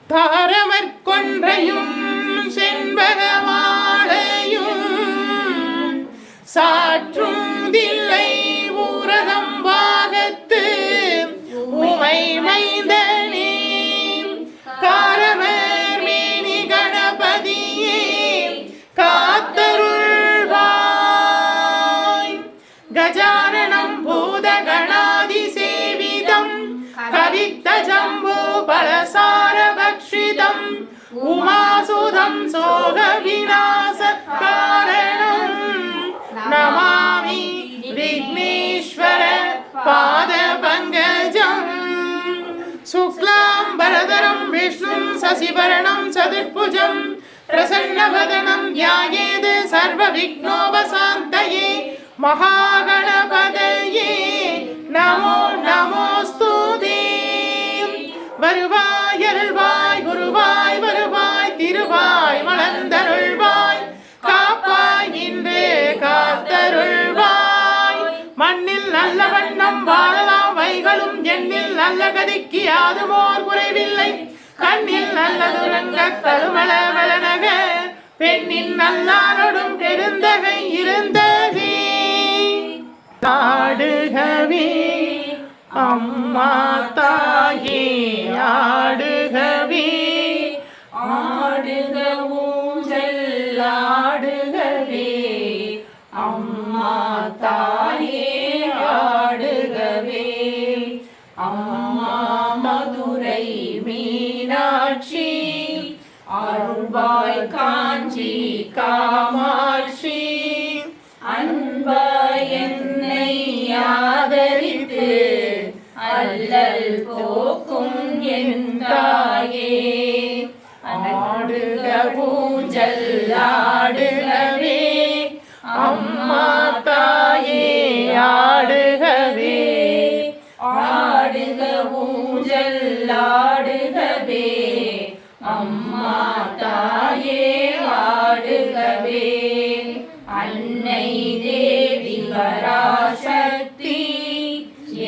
தாரமற்கொன்றையும் செண்பகவாழையும் சாற்றுதில்லை ஊரகம் பாகத்து உமை மைந்தனே காரமர் மேனி கணபதியே காத்தருள்வாய் கஜானனம் பூத கணாதி சேவிதம் கவித்த ஜம்பு பலசார பக்ஷிதம் உமாசுதம் சோக விநாச காரணம் நமாமி விக்னேஸ்வர பாத பங்கஜம் சுக்லாம் பரதரம் விஷ்ணும் சசிவரணம் சதுர்புஜம் பிரசன்னவதனம் ध्यायेत् सर्व विघ्नोपशान्तये महागणपतये நமோ நமோஸ்துதே வருவாய் அருள்வாய் குருவாய் வருவாய் திருவாய் மலர்ந்தருள்வாய் காப்பாய் நின்று காத்தருள்வாய் மண்ணில் நல்ல வண்ணம் வாழலாம் வைகளும் எண்ணில் நல்ல கதிக்கு யாதுமோர் குறைவில்லை கண்ணில் நல்லதுரங்க கருமள வளனக பெண்ணின் நல்லாரோடும் பெருந்தகை இருந்தகே ஆடுகவே அம்மா தாயே ஆடுகவே ஆடுக ஊஞ்சல் ஆடுகவே அம்மா தாயே ஆடுகவே அம்மா மதுரை மீனாட்சி அருள்வாய் காஞ்சி காமாட்சி அன்பாய் என்னை ஆதரித்து அல்லல் போக்கும் என் தாயே ஆடுக ஊஞ்சல் ஆடுகவே அம்மா தாயே ஆடுகவே ஆடுக ஊஞ்சல் ஆடுகவே அம்மா தாயே ஆடுகவே அன்னை தேவி பராசக்தி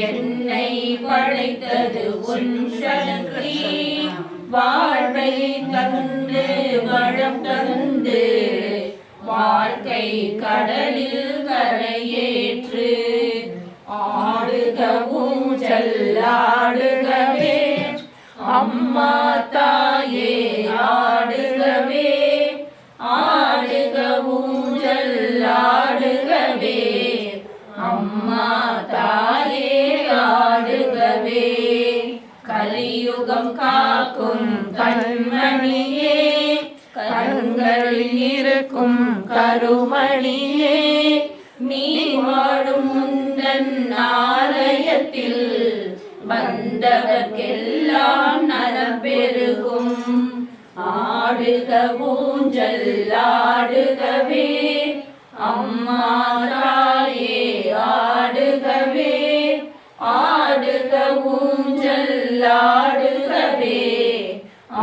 என்னை படைத்தது உன் சக்தி வாழ்வை தந்து வளம் தந்து வாழ்க்கை கடலில் கரையேற்று ஆடுக ஊஞ்சல் ஆடுகவே அம்மா தாயே ஆடுகவே ஆடுக ஊஞ்சல் ஆடுகவே அம்மா தாயே ஆடுகவே கலியுகம் காக்கும் கண்மணியே கண்களில் இருக்கும் கருமணியே நீ வாடும் முந்தன் ஆலயத்தில் வந்தவர்க்கெல்லாம் நலம் பெருகும் ஆடுக ஊஞ்சல் ஆடுகவே அம்மா தாயே ஆடுகவே ஆடுக ஊஞ்சல் ஆடுகவே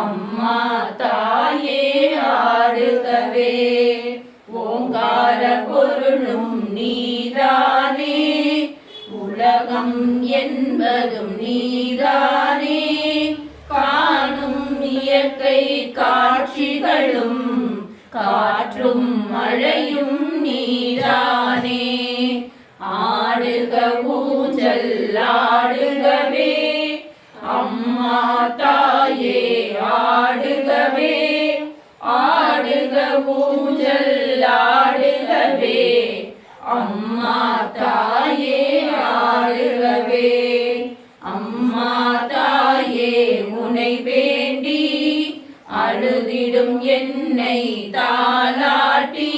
அம்மா தாயே ஆடுகவே ஓங்கார பொருளும் நீதானே உலகம் என்பதும் நீதானே காணும் இயற்கை காட்சிகளும் காற்றும் மழையும் நீதானே ஆடுக ஊஞ்சல் ஆடுகவே அம்மா தாயே ஆடுகவே ஆடுக ஊஞ்சல் ஆடுகவே அம்மா தாயே ஆடுகவே அம்மா தாயே உனை வேண்டி அழுதிடும் என்னை தாலாட்டி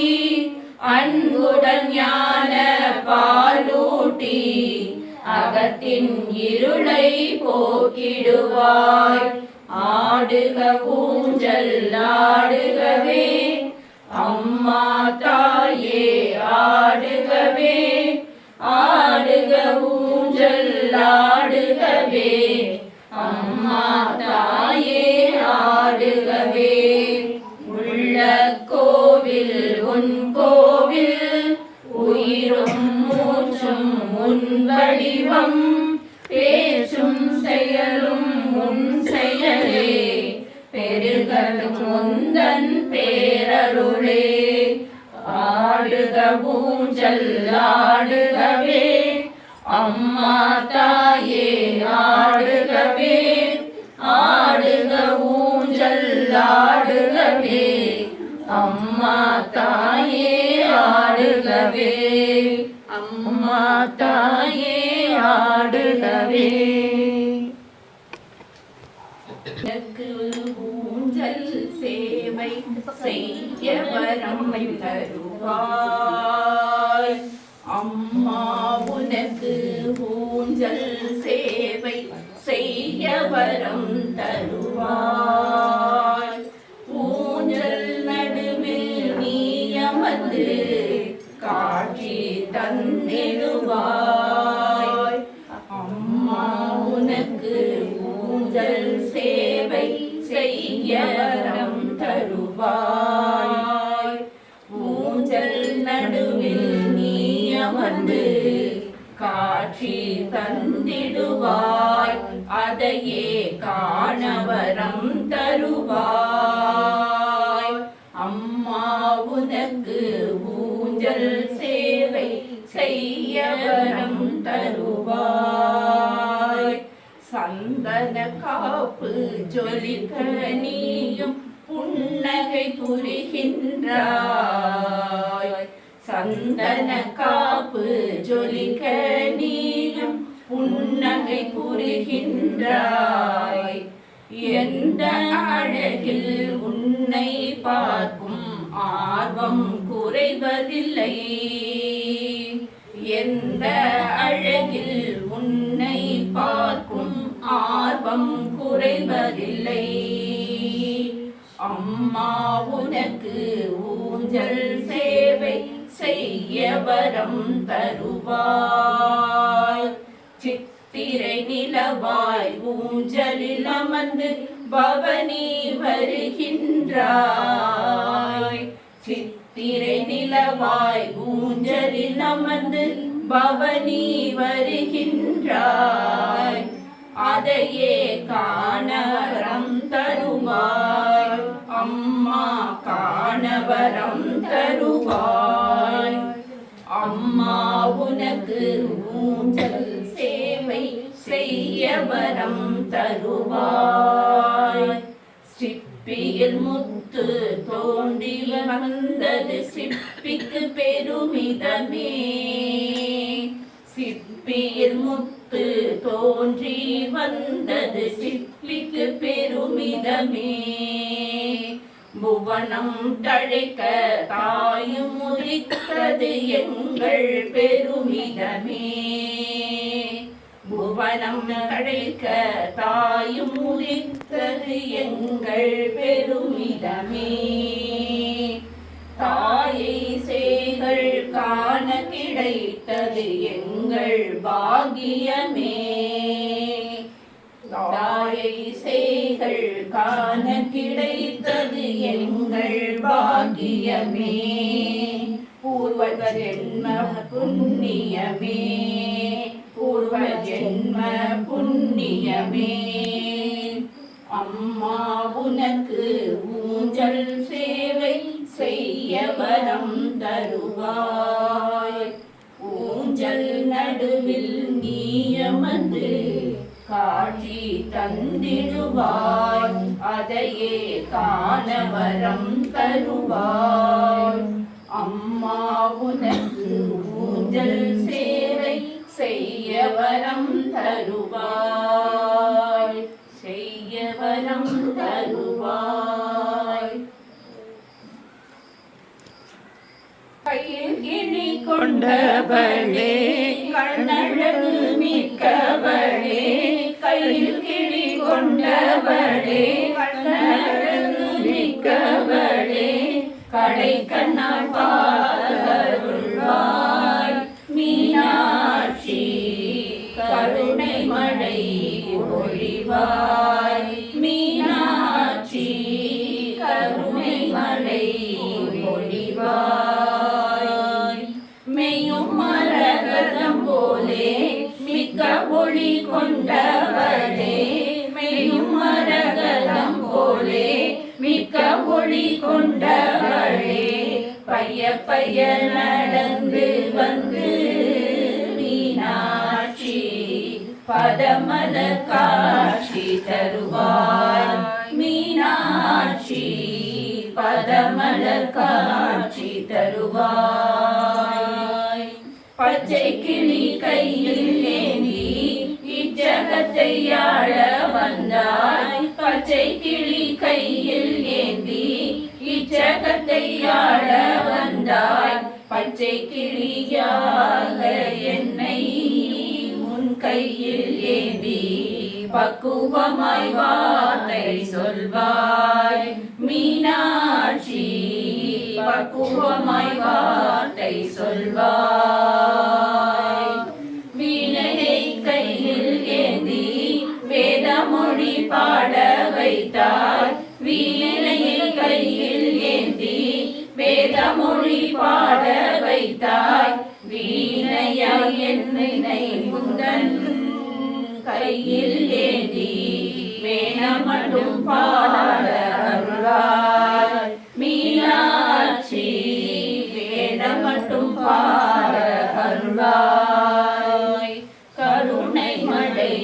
அன்புடன் ஞான பாலூட்டி அகத்தின் இருளை போக்கிடுவாய் ஆடுக ஊஞ்சல் ஆடுகவே அம்மா தாயே ஆடுகவே ஆடுக ஊஞ்சல் ஆடுகவே அம்மா தாயே ஆடுகவே உள்ள கோவில் உன் கோவில் உயிரும் மூச்சும் உன் வடிவம் பேசும் செயலும் உன் பெருகலும் முந்தன் பேரருளே. ஆடுக ஊஞ்சல் ஆடுகவே அம்மா தாயே ஆடுகவே. ஆடுக ஊஞ்சல் ஆடுகவே அம்மா தாயே ஆடுகவே. அம்மா தாயே ஆடுகவே. எனக்கு ஊஞ்சல் சேவை செய்ய வரம் தருவாய். அம்மா உனக்கு ஊஞ்சல் சேவை செய்ய வரம் தருவாய். ஊஞ்சல் நடுவில் நீ அமர்ந்து காட்சி தந்திடுவாய். அம்மா உனக்கு ஊஞ்சல் சேவை செய்ய வரம் தருவாய். ஊஞ்சல் நடுவில் நீ அமர்ந்து காட்சி தந்திடுவாய். அதையே காண வரம் தருவாய். அம்மா உனக்கு ஊஞ்சல் சேவை செய்ய வரம் தருவாய். சந்தன காப்பு ஜொலிக்க நீயும் புன்னகை புரிகின்றாய். சந்தன காப்பு ஜொலிக்க நீயும் புன்னகை புரிகின்றாய். எந்த அழகில் உன்னை பார்க்கும் ஆர்வம் குறைவதில்லை. எந்த அழகில் உன்னை பார்க்கும் ஆர்வம் குறைவதில்லை. அம்மா உனக்கு ஊஞ்சல் சேவை செய்ய வரம் தருவாய். சித்திரை நிலவாய் ஊஞ்சலில் அமர்ந்து பவனி வருகின்றாய். சித்திரை நிலவாய் ஊஞ்சலில் அமர்ந்து பவனி வருகின்றாய். அதையே காண வரம் தருவாய். அம்மா காண வரம் தருவாய். அம்மா உனக்கு ஊஞ்சல் சேவை செய்ய வரம் தருவாய். சிப்பியில் முத்து தோண்டி வந்தது சிப்பிக்கு பெருமிதமே. சிப்பியில் முத்து தோன்றி வந்தது சிப்பிக்கு பெருமிதமே. புவனம் தழைக்க தாயும் உதித்தது எங்கள் பெருமிதமே. புவனம் தழைக்க தாயும் உதித்தது எங்கள் பெருமிதமே. தாயை சேகள் காண கிடைத்தது எங்கள் பாக்கியமே. தாயை சேகள் காண கிடைத்தது எங்கள் பாக்கியமே. பூர்வ ஜென்ம புண்ணியமே. பூர்வ ஜென்ம புண்ணியமே. அம்மா உனக்கு ஊஞ்சல் சேவை செய்ய வரம் தருவாய். ஊஞ்சல் நடுவில் நீ அமர்ந்து காட்சி தந்திடுவாய். அதையே காண வரம் தருவாய். அம்மா உனக்கு ஊஞ்சல் சேவை செய்ய வரம் தருவாய். செய்ய வரம் தருவாய். கையில் கிளி கொண்டவளே கண்ணழகு மிக்கவளே. கையில் கிளி கொண்டவளே கண்ணழகு மிக்கவளே. கடை கண்ணால் பார்த்தருள்வாய் மீனாட்சி. கருணை மழை பொழிவாய் மீனாட்சி. கருணை மழை பொழிவாய். மெய்யும் மரகதம் போலே மிக்க ஒளி கொண்டவளே. மெய்யும் மரகதம் போலே ஒளி கொண்டவளே பைய பைய நடந்து வந்து மீனாட்சி பதமல காட்சி தருவாய் மீனாட்சி பதமல காட்சி தருவாய் பச்சை கிளி கையில் ஏந்தி இச்சகத்தை ஆள வந்தாய் பச்சை கிளி கையில் ஏந்தி இச்சகத்தை ஆள வந்தாய் பச்சை கிளியாக என்னை உன் கையில் ஏந்தி பக்குவமாய் வார்த்தை சொல்வாய் மீனாட்சி பக்குவமாய் வார்த்தை சொல்வாய் வீணையை கையில் ஏந்தி வேதமொழி பாட வைத்தாய் வீணையை கையில் ஏந்தி வேதமொழி பாட வைத்தாய் வீணையாய் என்னை முந்தன் கையில் ஏந்தி வேணம் மட்டும் பாட அருளாய் மீனாட்சி வேணம் மட்டும் பாட அருளாய் கருணை மழை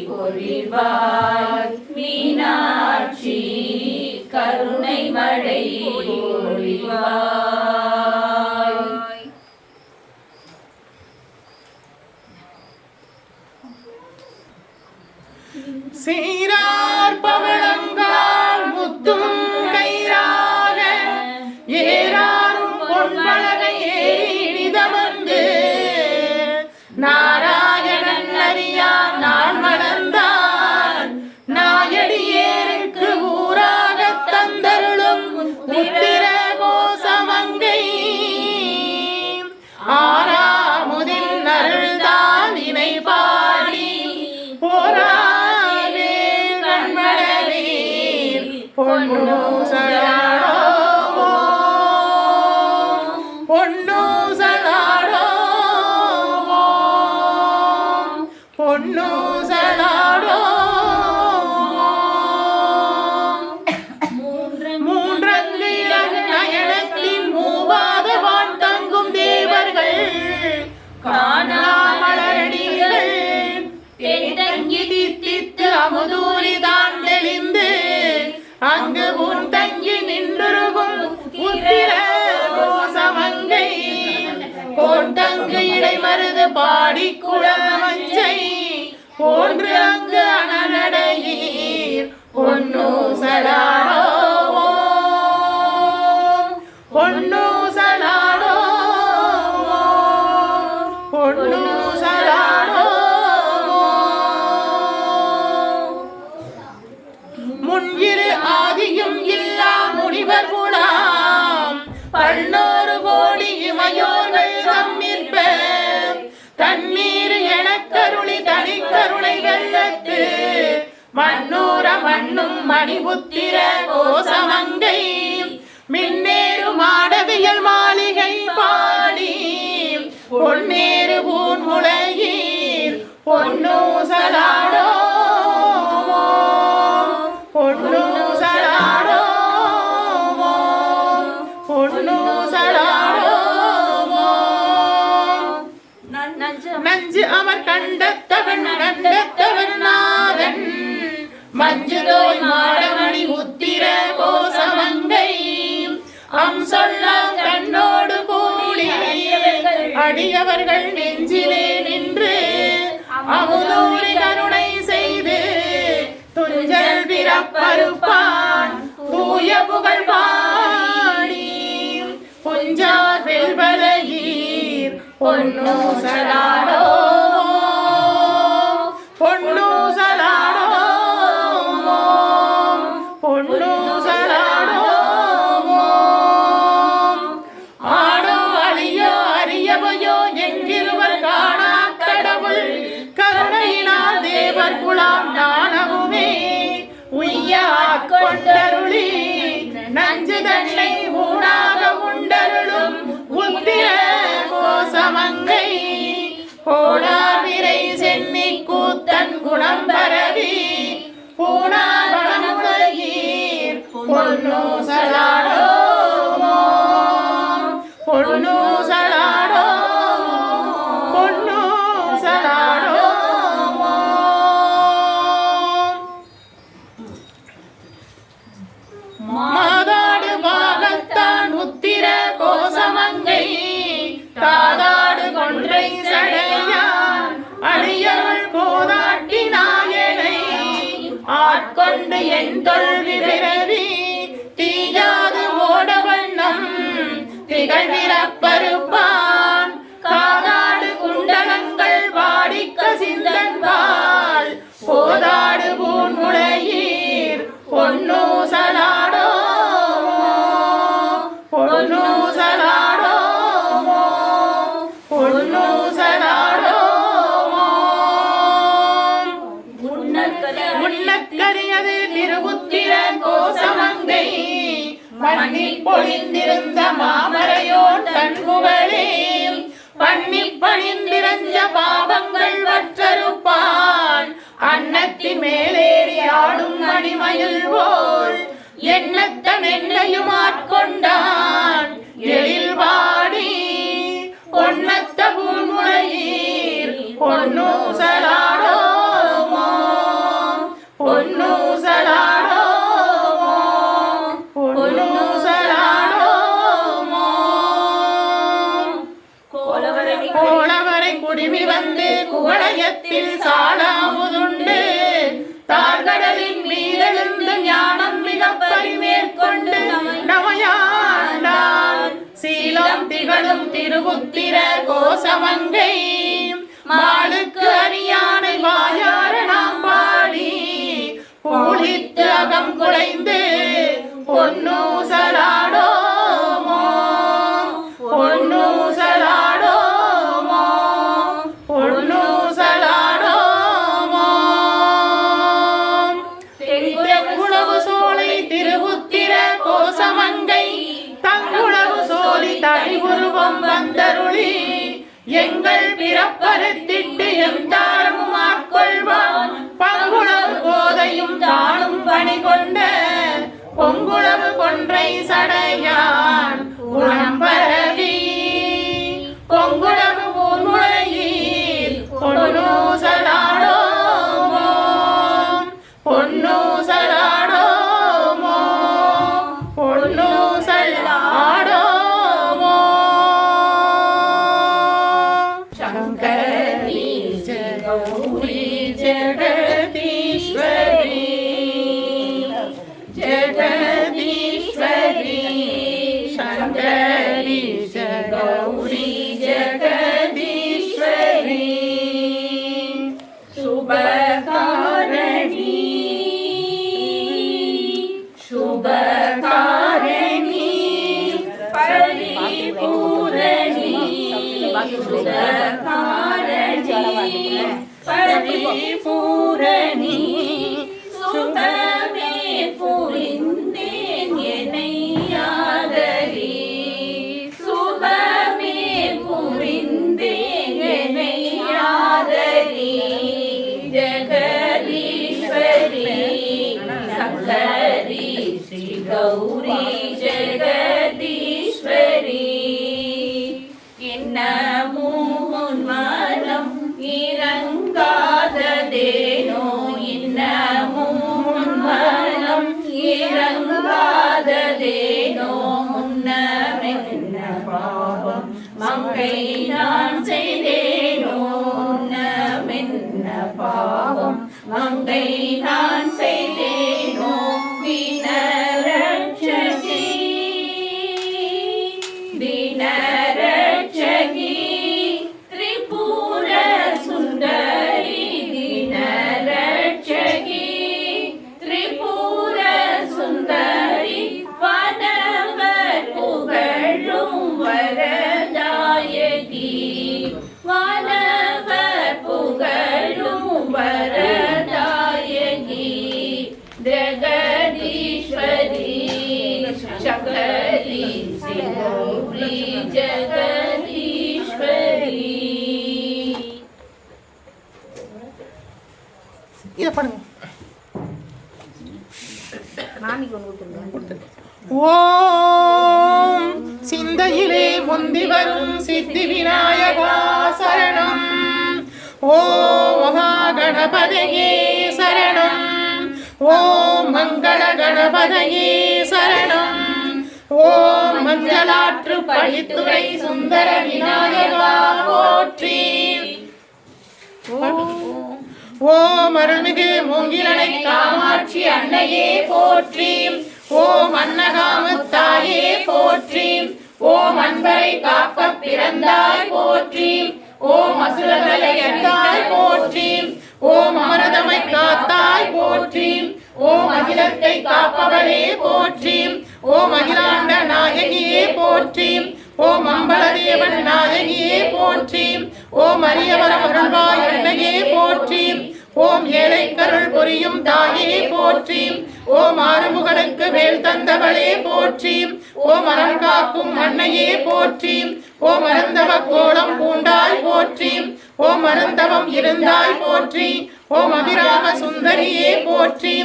பொழிவாய் மீனாட்சி கருணை மழை பொழிவாய் சீரார் பவளங்கால் முத்தும் கயிறாக ஏறாரும் பொன்பலகை ஏறிதமர்ந்து நாராயணன் அறியான் நான் வளர்ந்தான் நாயடியேருக்கு ஊராக தந்தருளும் உத்திர கோசமங்கை ஆறாமுதில் அருள்தான் இணை பாடி போரா பொன்னு சலாடோ பொன்னு சலாடோ பொன்னு சலாடோ மூன்றங்கு இலகு நயனத்தின் மூவாதவான் தங்கும் தேவர்கள் காணாமலரடிகள் தேடங்கி தித்தித்து அமுதூரிதான் தெளிந்து அங்கு உன் தங்கி நின்றுருகும் உத்திர கோசமங்கை போன் தங்கு இடை மருது பாடி குளமஞ்சை போன்று அங்கு அனநடையீர் பொன்னு சலாடோ பொன்னு சலாடோ பொன்னு சலாடோ முன்கிரு ஆதியும் இல்லா முனிவர் குலாம் பன்னோரு கோடி இமையோர்கள் தம்மிற்ப தண்ணீர் எனக்கருளி தனி கருணை வெள்ளத்து மண்ணூர மண்ணும் மணிபுத்திர கோசமங்கை மின்னேறு மாடவியல் மாளிகை பாடி பொன்னேறு பூன் முளையீர் பொன்னு சலாடோ பொன்னு சலாடோ பொன்னு சலாடோ நஞ்சு அவர் கண்டத்தவன் நாதன் மஞ்சுதோய் மாடமணி உத்திர கோசமங்கை சொல்லாம் கண்ணோடு கூடி அடியவர்கள் நெஞ்சிலே நின்று அமுதூரி கருணை செய்து துஞ்சல் பிறப்பருப்பான் தூய புகழ் பாடி புஞ்சார் வெல்வலையீர் பொன்னு சலாடோ பொன்னு சலாடோ பொன்னு சலாடோ ஆடோ அழியோ அறியவையோ என்கிறவர் காணா கடவுள் கருணையினால் தேவர் குலாம் நாணமுமே உய்ய ஆட்கொண்டருளி நஞ்சு தன்னை ஊடாக உண்டருளும் உத்திர கோசமங்கை கோடாவிரை சென்னி கூத்தன் குணம் பரவி பூனாவளமுடையீர் பொன்னூசலாடோமோ பொன்னூசலாடோமோ பொன்னூசலாடோமோ. மாதாடு பாகத்தான் உத்திர கோசமங்கை தாதாடு கொன்றை சடையான் அடியருள் கோதாட்டி நாயனை ஆட்கொண்டு என் தொல்வி பிறவி தீயாது ஓட வண்ணம் திகழ்விறப்பருப்பான் காதாடு குண்டலங்கள் வாடிக்க சிந்தன்பால் போதாடு பூன்முளையீர் பொன்னூசலாடோமோ பொன்னூசலாடோமோ பொன்னூசலாடோமோ. முன்னக்கரியது திருவுத்திர கோசமங்கை மண்ணில் பொழிந்திருந்த மாமரையோன் தன்முகளே பண்ணிப் பணிந்திருந்த பாவங்கள் வற்றறுப்பான் அன்னத்தின் மேலேறி ஆடும் மணிமயில் போல் எண்ணத்தன் என்னையும் ஆட்கொண்டான் எழில் வாடி பொன்னத்த பூமுளையீர் பொன்னூசலாடோமோ பொன்னூசலாடோமோ பொன்னூசலாடோமோ. கோலவரை குடிமி வந்து குவளையத்தில் சாடாமுதுண்டு தாழ்கடலின் மீதெழுந்து ஞானம் மிக பரிமேற்கொண்டு நமையாண்டான் சீலம் திகழும் திருவுத்திர கோசமங்கை மாளுக்கு அரியானை வாயார நாம் பாடி பூழித்து அகம் குலைந்து பொன்னூசலாடோமோ பொன்னூசலாடோமோ பொன்னூசலாடோமோ. தெங்குளவு சோலை திருவுத்திர கோசமங்கை தங்குளவு சோலை தடிவுருவம் வந்தருளி எங்கள் பிறப்பறுத்திட்டு எம் தாரமும் ஆட்கொள்வான் பங்குளவு போதையும் தானும் பணி கொண்ட பொங்குளவு கொன்றை சடையான் குணம்பரவி பொங்குளவு பூன்முளையீர் பொன்னூசலாடோமோ பொன்னூசலாடோமோ பொன்னூசலாடோமோ. சங்கரி ஜகௌரி ஜெகதீஸ்வரி ஜெகதீஸ்வரி சங்கரி ஜகௌரி ஜெகதீஸ்வரி சுபகாரணி சுபகாரணி பரிபூரணி சுபகாரணி பரிபூரணி சுபமே புரிந்தேன் என்னை ஆதரி சுபமே புரிந்தேன் என்னை ஆதரி ஜெகதீஸ்வரி சங்கரி ஸ்ரீ கௌரி ஜெகதீஸ்வரி. இன்னமும் மனம் இறங்காததேனோ இன்னமும் மனம் இறங்காததேனோ முன்னமென்ன பாவம் மங்கை நான் செய்தேனோ முன்னமென்ன பாவம் மங்கை நான் செய்தேனோ வினரட்சகி வினரட்சகி திரிபுர சுந்தரி வினரட்சகி திரிபுர சுந்தரி வனவர் புகழும் வரதாயகி வனவர் புகழும் வரதாயகி ஜெகதீஸ்வரி சங்கரி ஸ்ரீ கௌரி ஜெகதீஸ்வரி. இதை பண்ணுங்க. ஓம் சிந்தையிலே முந்தி வரும் சித்தி விநாயகா சரணம். ஓம் மகா கணபதியே சரணம். ஓம் மங்கள கணபதியே சரணம். ஓம் மஞ்சளாற்று பழித்துறை சுந்தர விநாயகா போற்றி. ஓம் அருள்மிகு மூங்கிலனை காமாட்சி அன்னையே போற்றி. ஓம் அன்னகாமுத்தாயே போற்றி. ஓம் அன்பரை காக்க பிறந்தாய் போற்றி. ஓம் அசுரர்களை அழித்தாய் போற்றி. ஓம் அமரதமை காத்தாய் போற்றி. ஓம் அகிலத்தை காப்பவரே போற்றி. ஓம் அகிலாண்ட நாயகியே போற்றி. ஓம் அம்பலதேவன் நாயகியே போற்றி. ஓம் அரியவரம் அருள்வாய் அன்னையே போற்றி. ஓம் ஏழை கருள் புரியும் தாயே போற்றி. ஓம் ஆறுமுகனுக்கு வேல் தந்தவளே போற்றி. ஓம் அறம் காக்கும் அன்னையே போற்றி. ஓம் அறந்தவ கோலம் பூண்டாய் போற்றி. ஓம் அறந்தவம் இருந்தாய் போற்றி. ஓம் அபிராம சுந்தரியே போற்றி.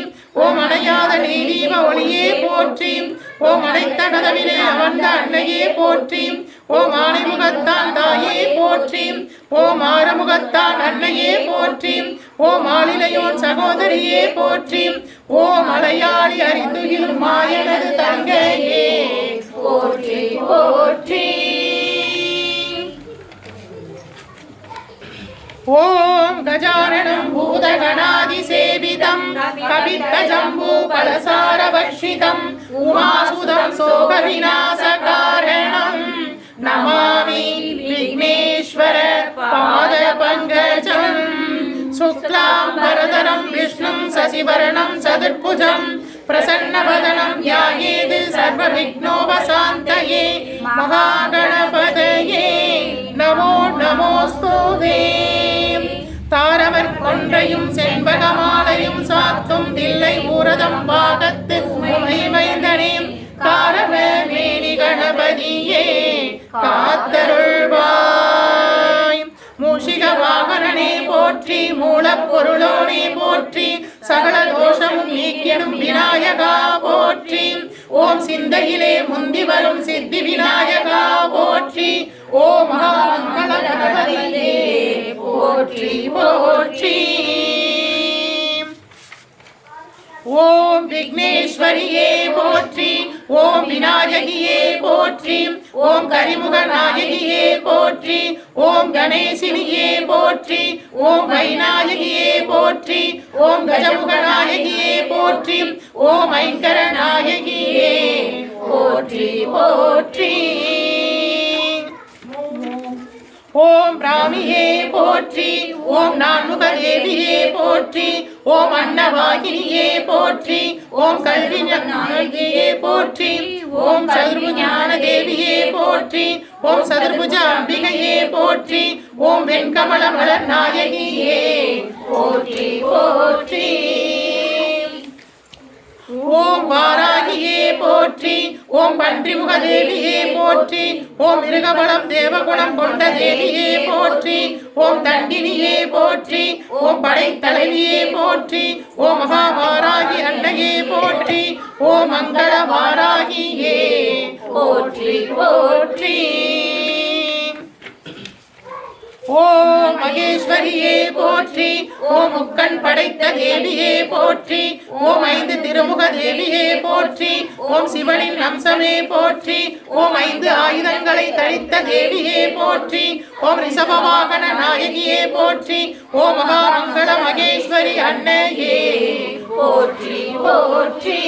ஓம் அணையாத நீதீப ஒளியே போற்றி. ஓம் அடைத்த கதவிலே அமர்ந்த அன்னையே போற்றி. ஓம் ஆணைமுகத்தான் தாயே போற்றி. ஓம் ஆறுமுகத்தான் அன்னையே போற்றி. ஓம் ஆளிலையோன் சகோதரியே போற்றி. ஓம் மலையாளி அறிந்துகிலும் மாயனது தங்கையே போற்றி போற்றி. ஓம் கஜானனம் பூதகணாதி சேவிதம் கவித்த ஜம்பூ பலசார பக்ஷிதம் உமாசுதம் சோக விநாச காரணம் நமாமி விக்னேஸ்வர பாத பங்கஜம். சுக்லாம் வரதரம் விஷ்ணும் சசிவரணம் சதுர்புஜம் பிரசன்னவதனம் ध्यायेत् सर्वविघ्नोपशान्तये மகாகணபதயே நமோ நமோஸ்துதே. தாரவர் கொன்றையும் செண்பகமாலையும் சாத்தும் தில்லை ஊரதம் பாகத்து உமைமைந்தனே காரவ மேனி கணபதியே காத்தருள்வாய். மூஷிக வாகனனே போற்றி. மூலப்பொருளோனே போற்றி. சகல தோஷமும் நீக்கிடும் விநாயகா போற்றி. ஓம் சிந்தையிலே முந்தி வரும் சித்தி விநாயகா போற்றி. ஓம் மகாமங்கள கணபதியே போற்றி போற்றி. ஓம் விக்னேஸ்வரியே போற்றி. ஓம் விநாயகியே போற்றி. ஓம் கரிமுக நாயகியே போற்றி. ஓம் கணேசினியே போற்றி. ஓம் வைநாயகியே போற்றி. ஓம் கஜமுக நாயகியே போற்றி. ஓம் ஐங்கர நாயகியே போற்றி போற்றி. ஓம் ராமியே போற்றி. ஓம் நான்முக தேவியே போற்றி. ஓம் அன்னவாகினியே போற்றி. ஓம் கல்வி நாயகியே போற்றி. ஓம் சதுர்புஞான தேவியே போற்றி. ஓம் சதுர்புஜ அம்பிகையே போற்றி. ஓம் வெண்கமல மலர் நாயகியே போற்றி போற்றி. ஓம் வாராகியே போற்றி. ஓம் பன்றிமுக தேவியே போற்றி. ஓம் மிருகபலம் தேவகுணம் கொண்ட தேவியே போற்றி. ஓம் தண்டினியே போற்றி. ஓம் படைத்தலைவியே போற்றி. ஓம் மகாவாராகி அன்னையே போற்றி. ஓம் மங்கள வாராகியே போற்றி போற்றி. ஓம் மகேஸ்வரியே போற்றி. ஓம் முக்கண் படைத்த தேவியே போற்றி. ஓம் ஐந்து திருமுக தேவியே போற்றி. ஓம் சிவனின் அம்சமே போற்றி. ஓம் ஐந்து ஆயுதங்களை தரித்த தேவியே போற்றி. ஓம் ரிஷபவாகன நாயகியே போற்றி. ஓம் மகாமங்கள மகேஸ்வரி அன்னையே போற்றி போற்றி.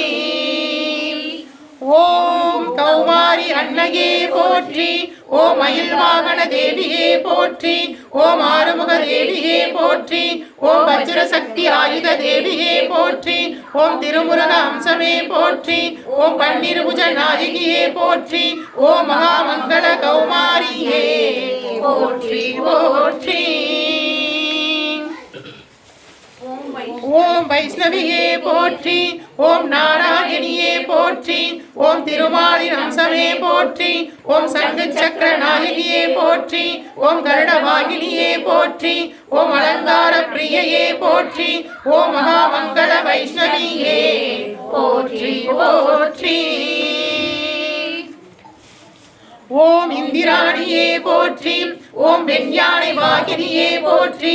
ஓம் கௌமாரி அன்னையே போற்றி. ஓம் மயில் வாகன தேவியே போற்றி. ஓம் ஆறுமுக தேவியே போற்றி. ஓம் வஜ்ர சக்தி ஆயுத தேவியே போற்றி. ஓம் திருமுருக அம்சமே போற்றி. ஓம் பன்னிருபுஜ நாயகியே போற்றி. ஓம் மகாமங்கள கௌமாரியே போற்றி போற்றி. ஓம் வைஷ்ணவியே போற்றி. ஓம் நாராயணியே போற்றி. ஓம் திருமாலின் அம்சமே போற்றி. ஓம் சங்கு சக்கர நாயகியே போற்றி. ஓம் கருடவாகினியே போற்றி. ஓம் அலங்கார பிரியையே போற்றி. ஓம் மகாமங்கள வைஷ்ணவியே போற்றி போற்றி. ஓம் இந்திராணியே போற்றி. ஓம் வெண்யானை வாகினியே போற்றி.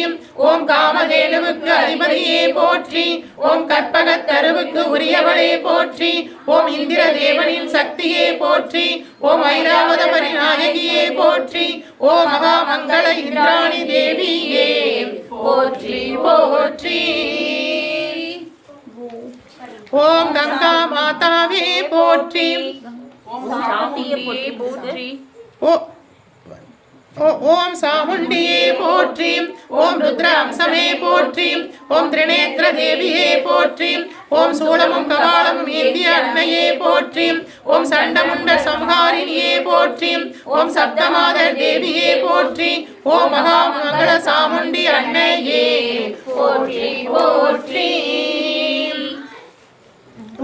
ஓம் காமதேனுவுக்கு அதிபதியே போற்றி. ஓம் கற்பகத் தருவுக்கு உரியவளே போற்றி. ஓம் இந்திர தேவனின் சக்தியே போற்றி. ஓம் ஐராவதபரி நாயகியே போற்றி. ஓம் மகாமங்கள இந்திராணி தேவியே போற்றி போற்றி. ஓம் கங்கா மாதாவே போற்றி. ஓம் சாமுண்டியே போற்றி. ஓம் ருத்ராம்சமே போற்றி. ஓம் திரிநேத்திர தேவியே போற்றி. ஓம் சூலமும் கபாலமும் ஏந்திய அன்னையே போற்றி. ஓம் சண்டமுண்ட சம்ஹாரிணியே போற்றி. ஓம் சப்தமாதர் தேவியே போற்றி. ஓம் மகாமங்கள சாமுண்டி அன்னையே போற்றி போற்றி.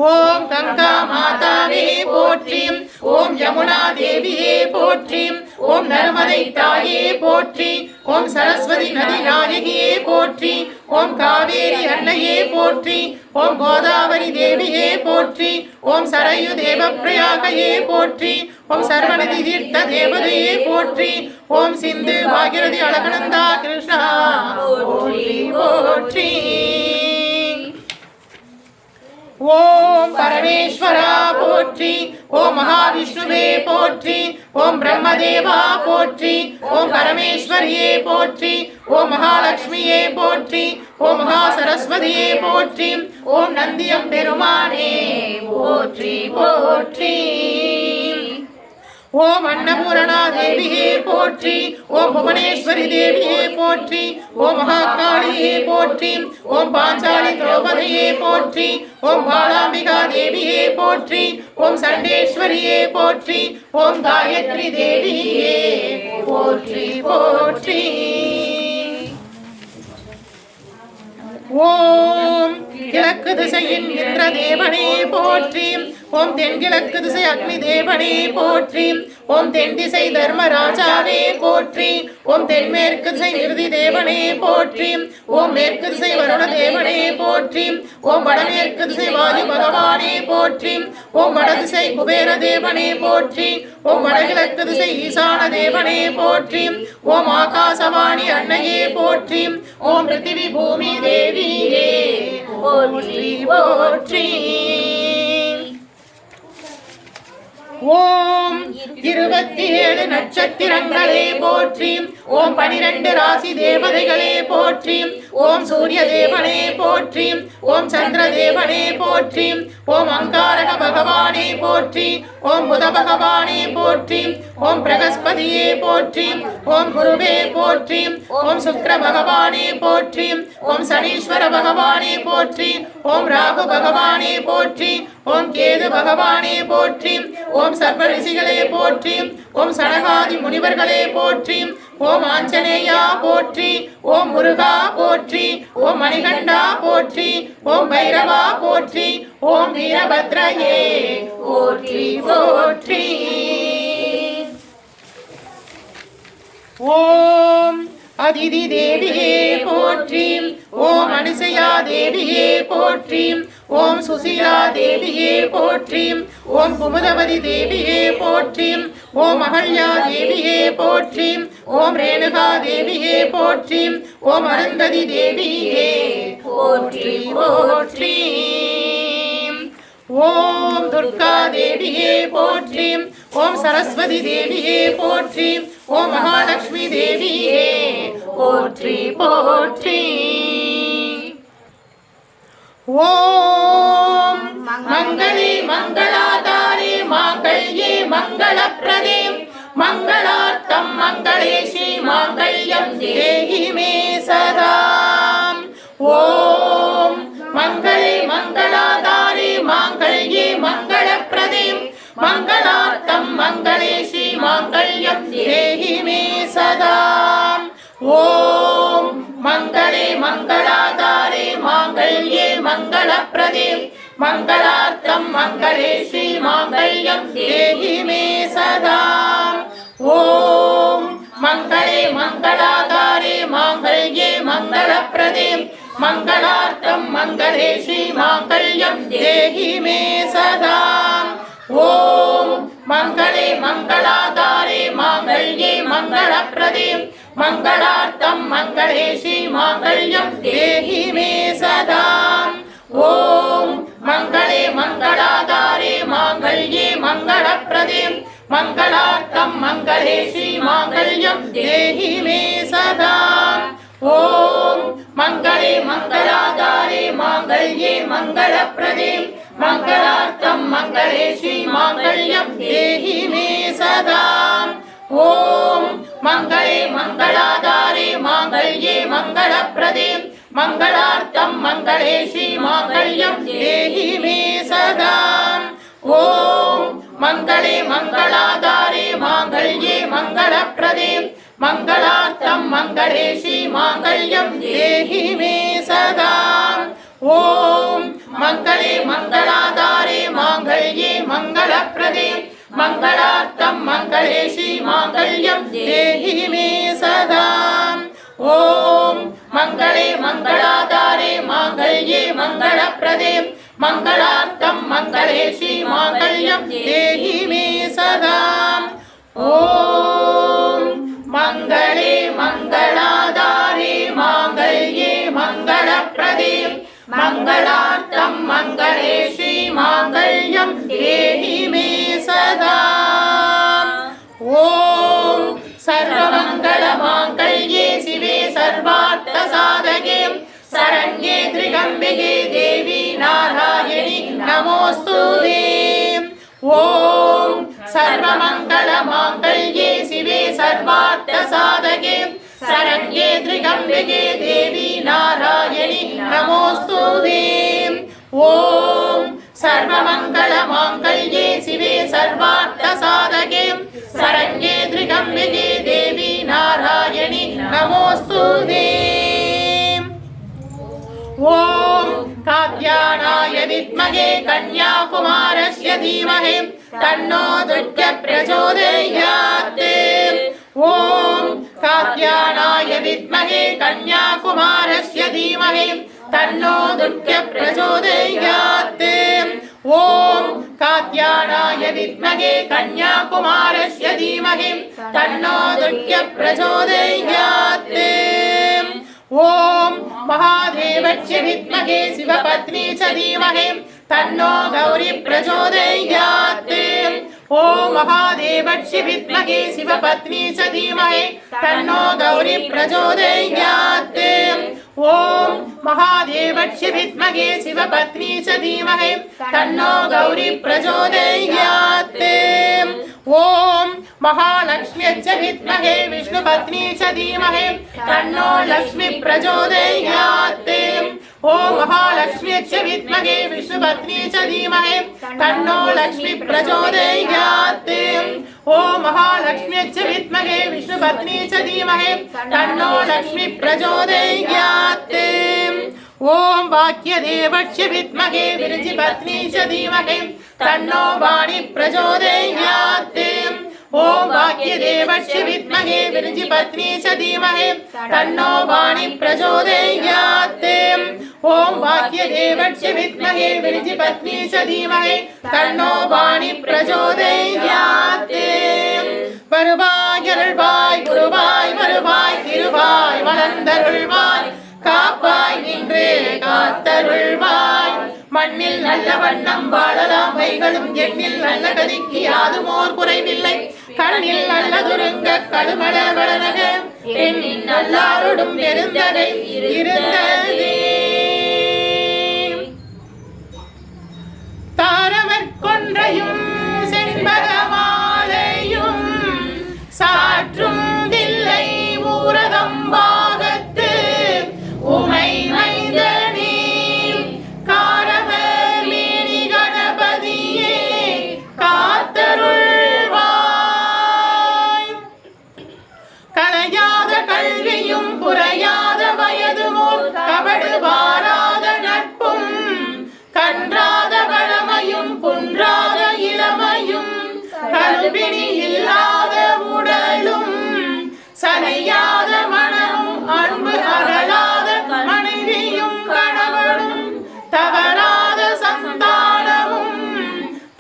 ஓம் கங்கா மாதாவே போற்றி. ஓம் யமுனா தேவியே போற்றி. ஓம் நர்மதை தாயே போற்றி. ஓம் சரஸ்வதி நதி நாயகியே போற்றி. ஓம் காவேரி அன்னையே போற்றி. ஓம் கோதாவரி தேவியே போற்றி. ஓம் சரயு தேவப்பிரயாகையே போற்றி. ஓம் சர்வநதி தீர்த்த தேவதையே போற்றி. ஓம் சிந்து பாகிரதி அழகனந்தா கிருஷ்ணா போற்றி போற்றி. ஓம் பரமேஸ்வரா போற்றி. ஓம் மகாவிஷ்ணுவே போற்றி. ஓம் பிரம்மதேவா போற்றி. ஓம் பரமேஸ்வரியே போற்றி. ஓம் மகாலட்சுமியே போற்றி. ஓம் மகா சரஸ்வதியே போற்றி. ஓம் நந்தியம் பெருமானே போற்றி போற்றி. ஓம் அன்னபூரணா தேவியே போற்றி. ஓம் புவனேஸ்வரி தேவியே போற்றி. ஓம் மகாகாளியே போற்றி. ஓம் பாஞ்சாலி திரௌபதியே போற்றி. ஓம் பாலாம்பிகா தேவியே போற்றி. ஓம் சண்டேஸ்வரியே போற்றி. ஓம் காயத்ரி தேவியே போற்றி போற்றி. ஓம் கிழக்கு திசையின் இந்திர தேவனே போற்றி. ஓம் தென்கிழக்கு திசை அக்னி தேவனே போற்றி. ஓம் தென் திசை தர்மராஜாவே போற்றி. ஓம் தென்மேற்கு திசை நிருதி தேவனே போற்றி. ஓம் மேற்கு திசை வருண தேவனே போற்றி. ஓம் வடமேற்கு திசை வாயு பகவானே போற்றி. ஓம் வடதிசை குபேர தேவனே போற்றி. ஓம் வடகிழக்கு திசை ஈசான தேவனே போற்றி. ஓம் ஆகாசவாணி அன்னையே போற்றி. ஓம் பிருத்திவி பூமி தேவியே போற்றி போற்றி. ஓம் 27 நட்சத்திரங்களே போற்றி. ஓம் 12 ராசி தேவதைகளே போற்றி. ஓம் சூரிய தேவனே போற்றி. ஓம் சந்திர தேவனே போற்றி. ஓம் அங்காரக பகவானே போற்றி. ஓம் புத பகவானே போற்றி. ஓம் பிரகஸ்பதியே போற்றி. ஓம் குருவே போற்றி. ஓம் சுக்கிர பகவானே போற்றி. ஓம் சனீஸ்வர பகவானே போற்றி. ஓம் ராகு பகவானே போற்றி. ஓம் கேது பகவானே போற்றி. ஓம் சர்வ ரிஷிகளே போற்றி. ஓம் சனகாதி முனிவர்களே போற்றி. ஓம் ஆஞ்சநேயா போற்றி. ஓம் முருகா போற்றி. ஓம் மணிகண்டா போற்றி. ஓம் பைரவா போற்றி. ஓம் வீரபத்ரையே போற்றி போற்றி. ஓம் அதிதி தேவியே போற்றி. ஓம் அனுசயா தேவியே போற்றி. ஓம் சுசீலா தேவியே போற்றி. ஓம் குமுதவதி தேவியே போற்றி. ஓம் அகல்யா தேவியே போற்றி. ஓம் ரேணுகா தேவியே போற்றி. ஓம் அருந்ததி தேவியே போற்றி போற்றி. ஓம் துர்கா தேவியே போற்றி. ஓம் சரஸ்வதி தேவியே போற்றி. ஓம் மகாலட்சுமி தேவியே போற்றி போற்றி. ஓம் மங்களே மங்களாதாரே மாங்கல்யே மங்களப்ரதே மங்களார்த்தம் மங்களேஷி மாங்கல்யம் தேஹி மே சதா. ஓம் மங்களே மங்களாதாரே மாங்கல்யே மங்களப்ரதே மங்களார்த்தம் மங்களேஷி மாங்கல்யம் தேஹி மே சதா. ஓம் மங்களே மங்களாதாரே மாங்கல்யே மங்களப்ரதே மங்களார்த்தம் மங்களேஷி மாங்கல்யம் தேஹி மே சதா. ஓம் மங்களே மங்களாதாரே மாங்கல்யே மங்களப்ரதே மங்களார்த்தம் மங்களேஷி மாங்கல்யம் தேஹி மே சதா. மங்களே மங்களாதாரே மாங்கல்யே மங்களப்ரதே மங்களார்த்தம் மங்களே ஸ்ரீ மாங்கல்யம் தேஹி மே சதா. ஓம் மங்களே மங்களாதாரே மாங்கல்யே மங்களப்ரதே மங்களார்த்தம் மங்களே ஸ்ரீ மாங்கல்யம் தேஹி மே சதா. ஓம் மங்களே மங்களாதாரே மாங்கல்யே மங்களப்ரதே மங்களார்த்தம் மங்களே ஸ்ரீ மாங்கல்யம் தேஹி மே சதா. ஓம் மங்களே மங்களாதாரே மாங்கல்யே மங்களப்ரதே மங்களார்த்தம் மங்களே ஸ்ரீ மாங்கல்யம் தேஹி மே சதா. ஓம் மங்களே மங்களாதாரே மாங்கல்யே மங்களப்ரதே மங்களார்த்தம் மங்களே ஸ்ரீ மாங்கல்யம் தேஹி மே சதா. ஓம் மங்களே மங்களாதாரே மாங்கல்யே மங்களப்ரதே மங்களார்த்தம் மங்களே ஸ்ரீ மாங்கல்யம் தேஹி மே சதா. ஓம் மங்களே மங்களாதாரே மாங்கல்யே மங்களப்ரதே மங்களார்த்தம் மங்களே ஸ்ரீ மாங்கல்யம் தேஹி மே சதா. ஓம் மங்களே மங்களாதாரே மாங்கல்யே மங்களப்ரதே மங்களார்த்தம் மங்களே ஸ்ரீ மாங்கல்யம் தேஹி மே சதா. ஓம் சர்வமங்கள மாங்கல்யே சிவே சர்வார்த்த சாதகே சரண்யே த்ரிகம்பிகே தேவி நாராயணி நமோஸ்துதே. ஓம் சர்வமங்கள மாங்கல்யே சிவே சர்வார்த்த சாதகே சரண்யே த்ரிகம்பிகே தேவி நாராயணி நமோஸ்துதே. ஓம் சர்வமங்கள மாங்கல்யே சிவே சர்வார்த்த சாதகே சரண்யே த்ரிகம்பிகே தேவி நாராயணி நமோஸ்துதே. ஓம் காத்யானாய வித்மகே கன்யாகுமாரஸ்ய தீமஹி தன்னோ துர்கா பிரச்சோதயாத். ஓம் காத்யானாய வித்மகே கன்யாகுமாரஸ்ய தீமஹி தன்னோ துர்கா பிரச்சோதயாத். ஓம் காத்யானாய வித்மகே கன்யாகுமாரஸ்ய தீமஹி தன்னோ துர்கா பிரச்சோதயாத். ஓம் மகாதேவஸ்ய வித்மகே சிவபத்னி ச தீமஹி தன்னோ கௌரி பிரச்சோதயாத். ஓம் மகாதேவஸ்ய வித்மகே சிவபத்னி ச தீமஹி தன்னோ கௌரி பிரச்சோதயாத். ஓம் மகாதேவஸ்ய வித்மகே சிவபத்னி ச தீமஹி தன்னோ கௌரி பிரச்சோதயாத். ஓம் மகாலக்ஷ்ம்யச்ச வித்மகே விஷ்ணுபத்னி ச தீமஹி தன்னோ லக்ஷ்மி பிரச்சோதயாத். ஓம் மகாலக்ஷ்ம்யச்ச வித்மகே விஷ்ணுபத்னி ச தீமஹி தன்னோ லக்ஷ்மி பிரச்சோதயாத். ஓம் மகாலக்ஷ்ம்யச்ச வித்மகே விஷ்ணுபத்னி ச தீமஹி தன்னோ லக்ஷ்மி பிரச்சோதயாத். ஓம் வாக்யதேவஸ்ய வித்மகே விருஞ்சிபத்னி ச தீமஹி தன்னோ வாணி பிரச்சோதயாத். ஓம் வாக்யதேவஸ்ய வித்மகே விருஞ்சிபத்னி ச தீமஹி தன்னோ வாணி பிரச்சோதயாத். ஓம் வாக்யதேவஸ்ய வித்மகே விருஞ்சிபத்னி ச தீமஹி தன்னோ வாணி பிரச்சோதயாத். வருவாய் அருள்வாய் குருவாய் வருவாய் திருவாய் வளர்ந்தருள்வாய் காப்பாய் நின்று காத்தருள்வாய். மண்ணில் நல்ல வண்ணம் வாழலாம் வைகளும் எண்ணில் நல்ல கதிக்கு யாதுமோர் குறைவில்லை. கண்ணில் நல்ல துருங்க கடுமள வளரக எண்ணில் நல்லாருடும் பெருந்தகை இருந்ததே. தாரவர் கொன்றையும் செண்பக மாலையும் சாற்றும் தில்லை ஊரதம் பாகத்து உமை மைந்தனே காரவர் மேனி கணபதியே காத்தருள்வாய். களையாத கல்வியும் குறையாத வயதுமோர் கபடு வாராத நட்பும் கன்றாத வளமையும் குன்றாத இளமையும் கல்வினி இல்லாத உடலும் சனையாத மனமும் அன்பு அகலாத மனைவியும் கணவனும் தவறாத சந்தானமும்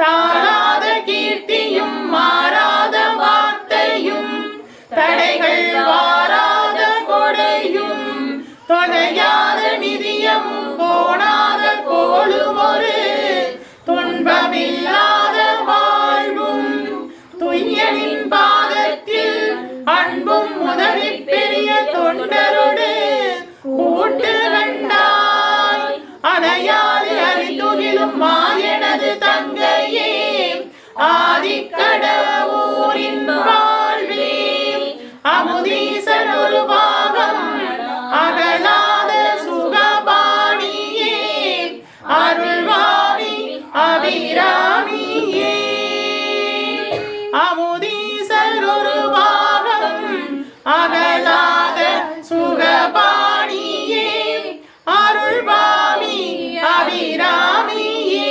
தாழாத கீர்த்தியும் அபிராமியே அமுதீசர் ஒரு பாகம் அகலாத சுகபாணியே அருள்பாமி அபிராமியே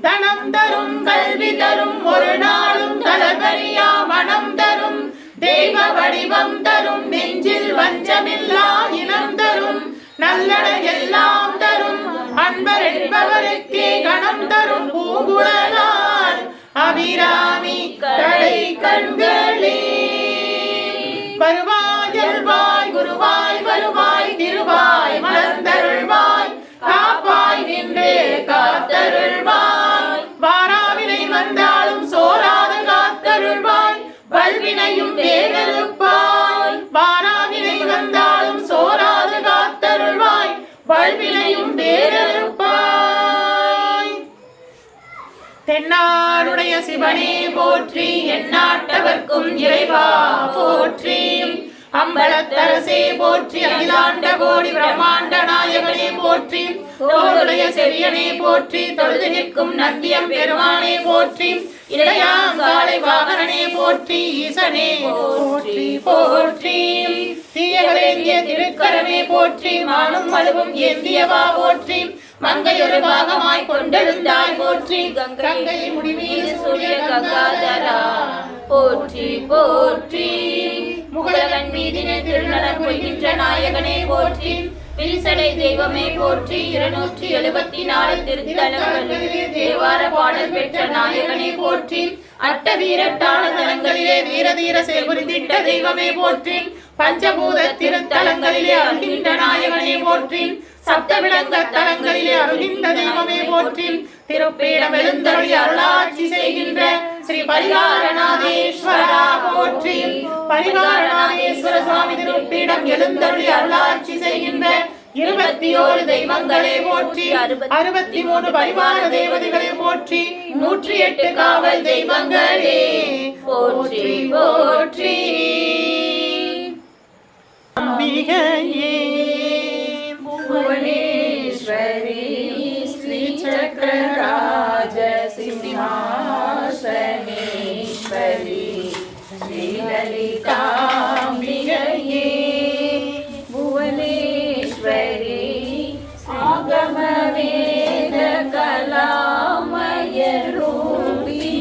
தனம் தரும் கல்வி தரும் ஒரு நாளும் தளபரியா மனம் தரும் தெய்வ வடிவம் தரும் நெஞ்சில் வஞ்சமில்லா இனம் தரும் நல்லட எல்லாம் தரும் அன்பர் என்பவருக்கே கணம் தரும் பூங்குழலார் அபிராமி கடை கண்களே வருவாய் அருள்வாய் குருவாய் வருவாய் திருவாய் மலர்ந்தருள்வாய் காப்பாய் நின்று காத்தருள்வாய் வாராவினை வந்தாலும் சோராது காத்தருள்வாய் வல்வினையும் வேறறுப்பாய் வாராவினை வந்தாலும் சோராது காத்தருள்வாய் வல்வினையும் வேறறுப்பாய் தென்னாடுடைய சிவனே போற்றி எந்நாட்டவர்க்கும் இறைவா போற்றி அம்பலத்தரசே போற்றி அகிலாண்ட கோடி பிரம்மாண்ட நாயகனே போற்றி தோளுடைய செவியனே போற்றி தொழுது நிற்கும் நந்தியம் பெருமானே போற்றி இளையாங்காலை வாகனனே போற்றி ஈசனே போற்றி போற்றி தீயகளேந்திய திருக்கரமே போற்றி மானும் மழுவும் ஏந்தியவா போற்றி மங்கையொரு பாகமாய் கொண்டெழுந்தாய் போற்றி கங்கை முடிவீடு சூரிய கங்காதரா போற்றி போற்றி முகலகன் மீதினை திருநலன் கொள்கின்ற நாயகனே போற்றி விரிசடை தெய்வமே போற்றி 274 திருத்தலங்களிலே தேவார பாடல் பெற்ற நாயகனே போற்றி அட்ட வீரட்டான தலங்களிலே வீரதீர செயல்புரிந்திட்ட தெய்வமே போற்றி பஞ்சபூத திருத்தலங்களிலே அருகின்ற நாயகனே போற்றி சப்த விளங்க தலங்களிலே அருகின்ற தெய்வமே போற்றி திருப்பீடம் எழுந்தருளி அருளாட்சி செய்கின்ற ஸ்ரீ பரிகாரநாதேஸ்வரா போற்றி பரிகாரநாதேஸ்வர சுவாமி திருப்பீடம் எழுந்தருளி அருளாட்சி செய்கின்ற 21 தெய்வங்களே போற்றி 63 பரிவார தேவதைகளே போற்றி 108 காவல் தெய்வங்களே போற்றி போற்றி அம்பிகையே புவனேஸ்வரி ஸ்ரீ சக்கரராஜ சிம்மாசனேஸ்வரி ஸ்ரீ லலிதாம்பிகையே புவனேஸ்வரி ஆகம வேத கலாமய ரூபிணி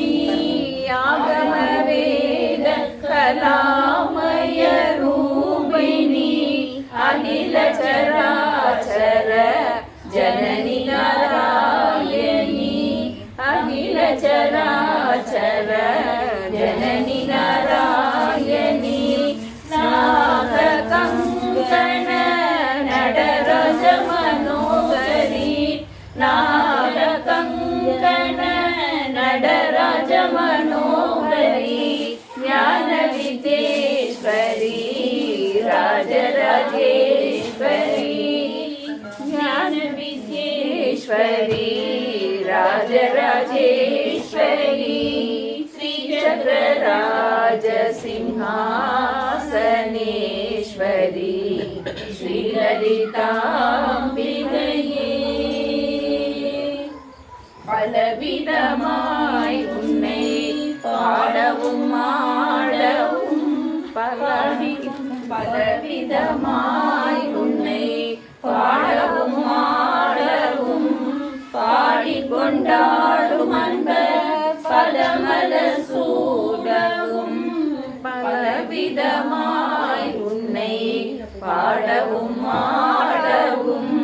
ஆகம வேத கலாமய ரூபிணி அகில சராச்சர ஜனனி நாராயணி அகில சராச்சர ஜனனி நாராயணி நாக கங்கண நடராஜ மனோகரி நாக கங்கண நடராஜ மனோகரி ஞான வித்யேஸ்வரி ராஜராஜேஸ்வரி ஞான வித்யேஸ்வரி ராஜராஜேஸ்வரி ஸ்ரீ சக்கரராஜ சிம்ஹாசனேஸ்வரி ஸ்ரீ லலிதாம்பிகையே பலவிதமாய் உன்னை பாடவும் ஆடவும் பலவிதமாய் உன்னை பாடவும் ஆடவும் பாடிக்கொண்டாடும் அன்பர் பலமல சூடவும் பலவிதமாய் உன்னை பாடவும் ஆடவும்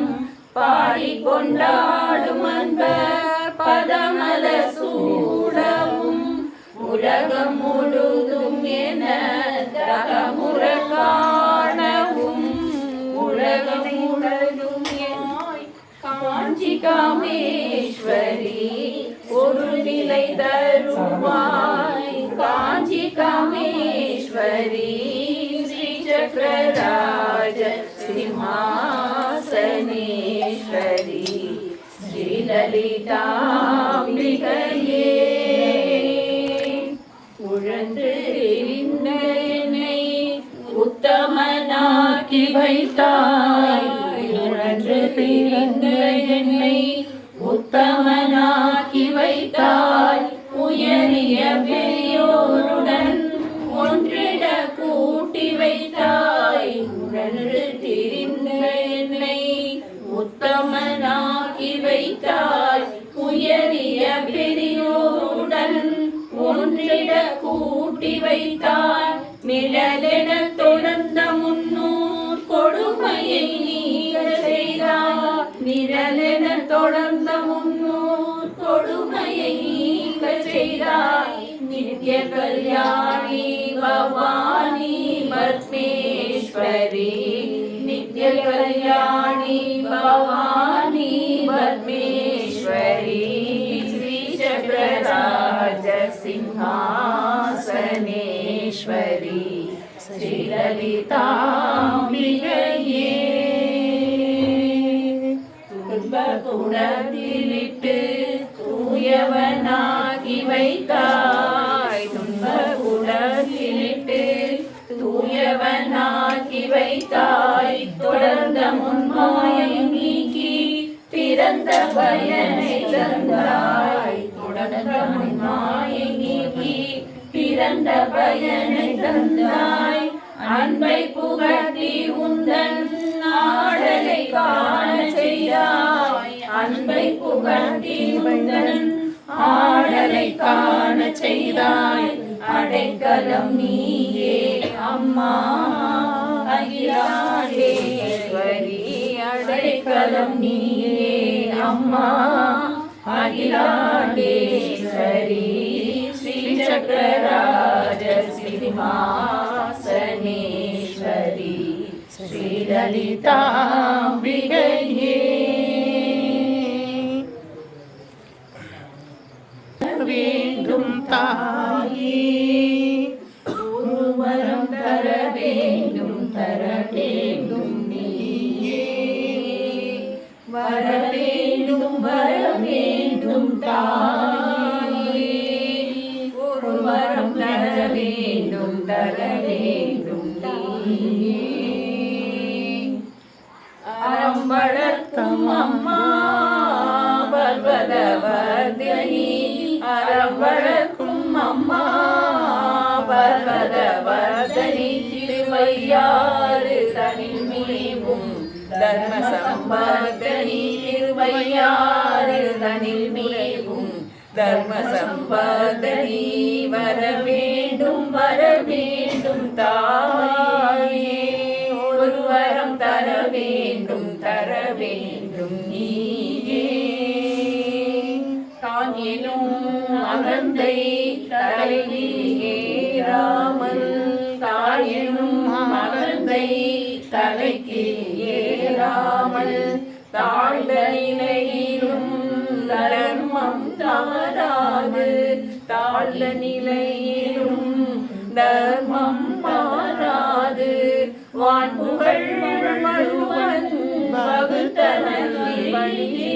பாடிக்கொண்டாடும் அன்பர் பதமல சூடவும் உலகம் முழுதும் என தகமுற காணவும் உலகம் முழுதும் காஞ்சி காமேஸ்வரி ஒரு நிலை தருவாய் காஞ்சி காமேஸ்வரி ஸ்ரீ சக்கரராஜ சிம்மாசனேஸ்வரி ஸ்ரீ லலிதாம்பிகையே உழன்று என்னை உத்தமனாக்கி வைத்தாய் உழன்று பிரிந்த என்னை உத்தமனா नित्य कल्याणी भवानी पद्मेश्वरी नित्य कल्याणी भवानी पद्मेश्वरी श्रीचक्रराज सिंहासनेश्वरी श्रीललिताम्बिகையே துன்பகுணத்திலிட்டு தூயவனாகி வைத்தாய் துன்பகுணத்திலிட்டு தூயவனாகி வைத்தாய் தொடர்ந்த முன்மாயை நீக்கி பிறந்த பயனை தந்தாய் தொடர்ந்த முன்மாயை நீக்கி பிறந்த பயனை தந்தாய் அன்பை புகட்டி உந்தன் ஆடலை காண செய்தாய் அன்பை புகட்டி உந்தன் ஆடலை காண செய்தாய் அடைக்கலம் நீயே அம்மா அகிலாண்டேஸ்வரி அடைக்கலம் நீயே அம்மா அகிலாண்டேஸ்வரி श्रीचक्रराज सिंहासनेश्वरी श्रीललिताम्बिகையே வேண்டும் தாயே ஒருவரம் தர வேண்டும் நீயே வர வேண்டும் தாயே ஒருவரம் தர வேண்டும் நீயே அறம் வளர்க்கும் அம்மா பர்வதவர்தினி அறம் வளர்க்கும் அம்மா பர்வதவர்தினி திருவையாறு தனில் மிளிவும் தர்ம சம்பர்தனி திருவையாறு தனில் மிளிவும் தர்ம சம்பர்தனி வர வேண்டும் தாயே ஒரு வரம் தர வேண்டும் நீயே தான் எனும் அகந்தை தலைவி ஏறாமல் தான் எனும் அகந்தை தலைக்கு ஏறாமல் தாழ்ந்த நிலையிலும் தர்மம் தவறாது தாழ்ந்த நிலையிலும் தர்மம் மாறாது வான்புகழ் மழுவன் வகுத்த நல்லி வழியே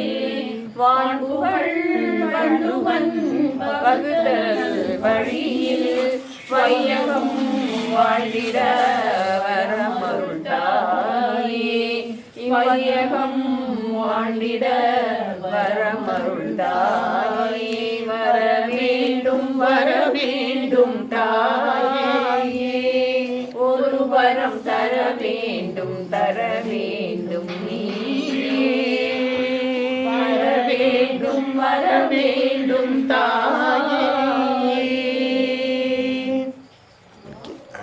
வான்புகழ் மழுவன் வகுத்த வழியில் வையகம் வாழ்ந்திட வரமருள்தாயே வையகம் வாழ்ந்திட வரமருள்தாயே வர வேண்டும் தாயே ஒரு வரம் தர வேண்டும் நீயே வர வேண்டும் தாயே